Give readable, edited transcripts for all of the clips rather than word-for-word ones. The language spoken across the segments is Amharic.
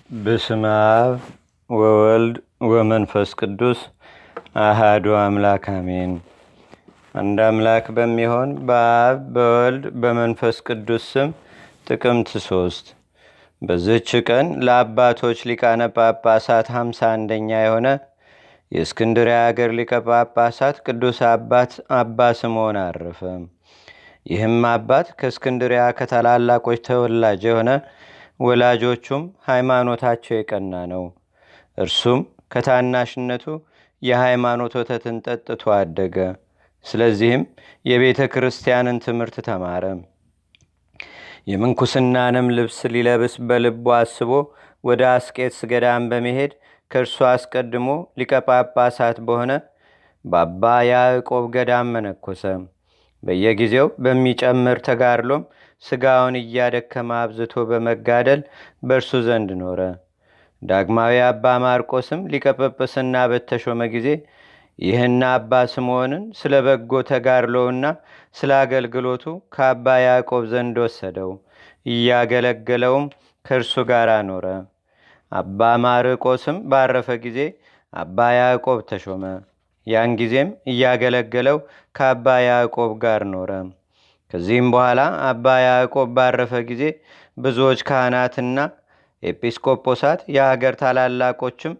በስመ አብ ወወልድ ወመንፈስ ቅዱስ አሃዱ አምላክ አሜን። አንድ አምላክ በሚሆን በአብ በወልድ በመንፈስ ቅዱስ ስም ጥቅምት 3 በዚህች ቀን ለአባቶች ሊቃነ ጳጳሳት 51ኛ የሆነ የእስክንድርያ አገር ሊቀ ጳጳሳት ቅዱስ አባት አባ ስምዖን አረፈ። ይህም አባት ከእስክንድርያ ከታላላቆች ተወላጅ የሆነ ወላጆቹም ሃይማኖታቸው የቀና ነው። እርሱም ከታናሽነቱ የሃይማኖት ወተትን ጠጥቶ አደገ። ስለዚህም የቤተ ክርስቲያንን ትምህርት ተማረ። የምንኩስናንም ልብስ ሊለብስ በልቡ አስቦ ወደ አስቄጥስ ገዳም በመሄድ ከእርሱ አስቀድሞ ሊቀ ጳጳሳት በሆነ በአባ ያዕቆብ ገዳም መነኮሰ። በየጊዜው በሚጨምር ተጋድሎም ስጋውን እያደከመ አብዝቶ በመጋደል በእርሱ ዘንድ ኖረ። ዳግማዊ አባ ማርቆስም ሊቀ ጵጵስና በተሾመ ጊዜ ይህን አባ ስምዖንን ስለ በጎ ተጋድሎውና ስለ አገልግሎቱ ከአባ ያዕቆብ ዘንድ ወሰደው። እያገለገለውም ከእርሱ ጋር ኖረ። አባ ማርቆስም ባረፈ ጊዜ አባ ያዕቆብ ተሾመ። ያን ጊዜም እያገለገለው ከአባ ያዕቆብ ጋር ኖረ። ከዚህም በኋላ አባ ያዕቆብ ባረፈ ጊዜ ብዙዎች ካህናትና ኤጲስቆጶሳት የሀገር ታላላቆችም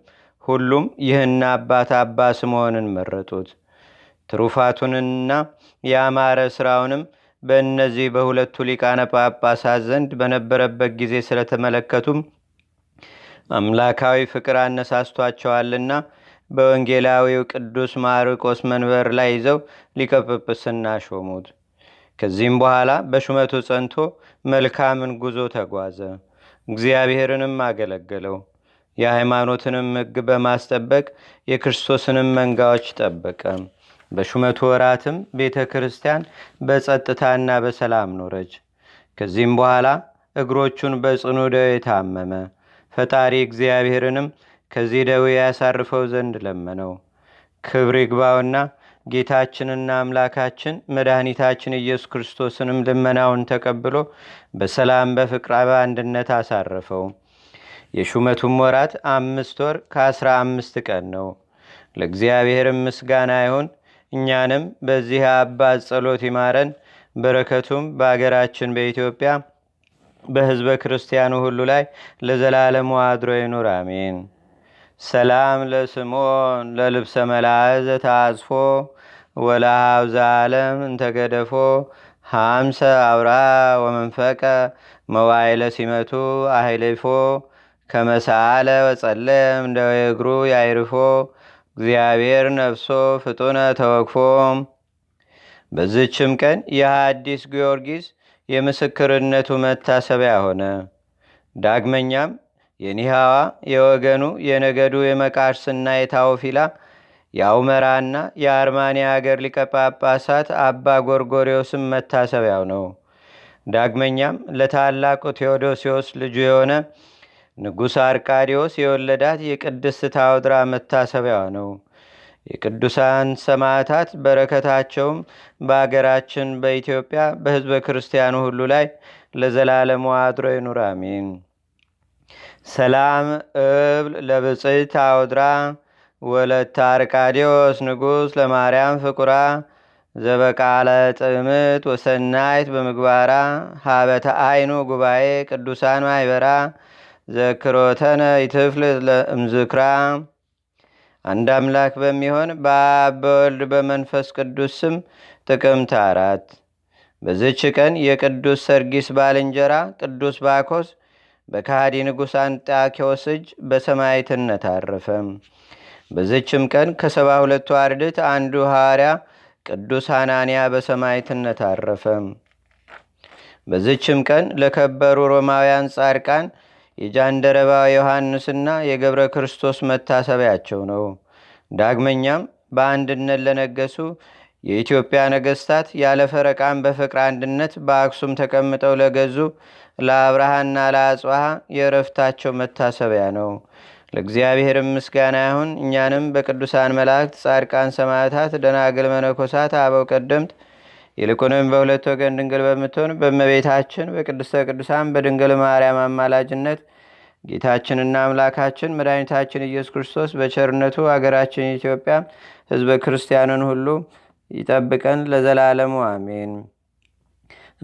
ሁሉም ይህን አባት አባ ስምዖንን መረጡት። ትሩፋቱንና የአማረ ሥራውንም በእነዚህ በሁለቱ ሊቃነ ጳጳሳት ዘንድ በነበረበት ጊዜ ስለተመለከቱም አምላካዊ ፍቅር አነሳስቷቸዋልና በወንጌላዊው ቅዱስ ማርቆስ መንበር ላይ ይዘው ሊቀ ጵጵስና ሾሙት። ከዚህም በኋላ በሹመቱ ጸንቶ መልካምን ጉዞ ተጓዘ። እግዚአብሔርንም አገለገለው። የሃይማኖትንም ሕግ በማስጠበቅ የክርስቶስንም መንጋዎች ጠበቀ። በሹመቱ ወራትም ቤተ ክርስቲያን በጸጥታና በሰላም ኖረች። ከዚህም በኋላ እግሮቹን በጽኑ ደዌ ታመመ። ፈጣሪ እግዚአብሔርንም ከዚህ ደዌ ያሳርፈው ዘንድ ለመነው። ክብር ይግባውና ጌታችንና አምላካችን መድኃኒታችን ኢየሱስ ክርስቶስንም ልመናውን ተቀብሎ በሰላም በፍቅር በአንድነት አሳረፈው። የሹመቱም ወራት 5 ወር ከ15 ቀን ነው። ለእግዚአብሔርም ምስጋና ይሁን። እኛንም በዚህ አባት ጸሎት ይማረን። በረከቱም በአገራችን በኢትዮጵያ በሕዝበ ክርስቲያኑ ሁሉ ላይ ለዘላለሙ አድሮ ይኑር፣ አሜን። ሰላም ለስምዖን ለልብሰ መላእዘ ታጽፎ ወለሃው ዘዓለም እንተገደፎ ሃምሰ አውራ ወመንፈቀ መዋይለ ሲመቱ አህሌፎ ከመሳለ ወጸለም እንደ እግሩ ያይርፎ እግዚአብሔር ነፍሶ ፍጡነ ተወክፎ። በዝችም ቀን የሐዲስ ጊዮርጊስ የምስክርነቱ መታሰቢያ ሆነ። ዳግመኛም የኒሃዋ የወገኑ የነገዱ የመቃርስና የታውፊላ የአውመራና የአርማንያ አገር ሊቀ ጳጳሳት አባ ጎርጎርዮስም መታሰቢያው ነው። ዳግመኛም ለታላቁ ቴዎዶሲዎስ ልጁ የሆነ ንጉሥ አርቃዲዎስ የወለዳት የቅድስት ታውድራ መታሰቢያው ነው። የቅዱሳን ሰማዕታት በረከታቸውም በአገራችን በኢትዮጵያ በሕዝበ ክርስቲያኑ ሁሉ ላይ ለዘላለሙ አድሮ ይኑር፣ አሜን። ሰላም እብል ለብፅዕት ታውድራ ወለተ አርቃዲዎስ ንጉሥ ለማርያም ፍቁራ ዘበቃለ ጥምት ወሰናይት በምግባራ ሀበተ አይኑ ጉባኤ ቅዱሳን ማይበራ ዘክሮተነ ይትፍል እምዝክራ። አንድ አምላክ በሚሆን በአብ በወልድ በመንፈስ ቅዱስ ስም ጥቅምት 4 በዝች ቀን የቅዱስ ሰርጊስ ባልንጀራ ቅዱስ ባኮስ በካሃዲ ንጉሥ አንጣኪዎስ እጅ በሰማዕትነት አረፈ። በዝችም ቀን ከ72ቱ አርድእት አንዱ ሐዋርያ ቅዱስ ሐናንያ በሰማዕትነት አረፈ። በዝችም ቀን ለከበሩ ሮማውያን ጻድቃን የጃንደረባው ዮሐንስና የገብረ ክርስቶስ መታሰቢያቸው ነው። ዳግመኛም በአንድነት ለነገሱ የኢትዮጵያ ነገሥታት ያለ ፈረቃም በፍቅር አንድነት በአክሱም ተቀምጠው ለገዙ ለአብርሃና ለአጽዋሃ የእረፍታቸው መታሰቢያ ነው። ለእግዚአብሔር ምስጋና ይሁን። እኛንም በቅዱሳን መላእክት፣ ጻድቃን፣ ሰማዕታት፣ ደናግል፣ መነኮሳት፣ አበው ቀደምት ይልቁንም በሁለት ወገን ድንግል በምትሆን በእመቤታችን በቅድስተ ቅዱሳን በድንግል ማርያም አማላጅነት ጌታችንና አምላካችን መድኃኒታችን ኢየሱስ ክርስቶስ በቸርነቱ አገራችን ኢትዮጵያ ሕዝበ ክርስቲያንን ሁሉ ይጠብቀን ለዘላለሙ አሜን።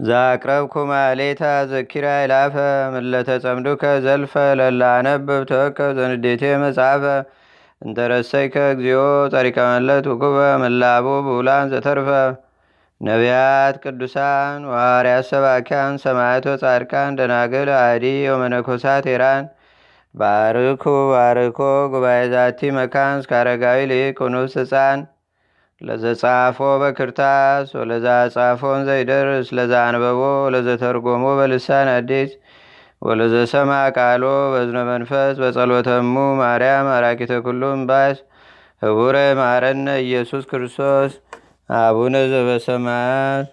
ዛቅረብኩ ማሌታ ዘኪራ ይላፈ ምለተጸምዱከ ዘልፈ ለላነብብ ተወከብ ዘንዴቴ መጽሐፈ እንተረሰይከ እግዚኦ ጸሪቀመለት ውኩበ ምላቡ ብውላን ዘተርፈ ነቢያት፣ ቅዱሳን፣ ዋርያት፣ ሰባኪያን፣ ሰማዕቶ፣ ጻድቃን፣ ደናግል፣ አዲ ወመነኮሳት ኤራን ባርኩ ባርኮ ጉባኤ ዛቲ መካን እስካረጋዊ ሊቅ ኑስ ሕፃን ለዘጻፎ በክርታስ ወለዛ ጻፎን ዘይደርስ ለዛ አንበቦ ለዘተርጎሞ በልሳን አዲስ ወለዘሰማ ቃሎ በዝነ መንፈስ በጸሎተሙ ማርያም አራቂተ ኩሉም ባስ ህቡረ ማረነ ኢየሱስ ክርስቶስ አቡነ ዘበሰማያት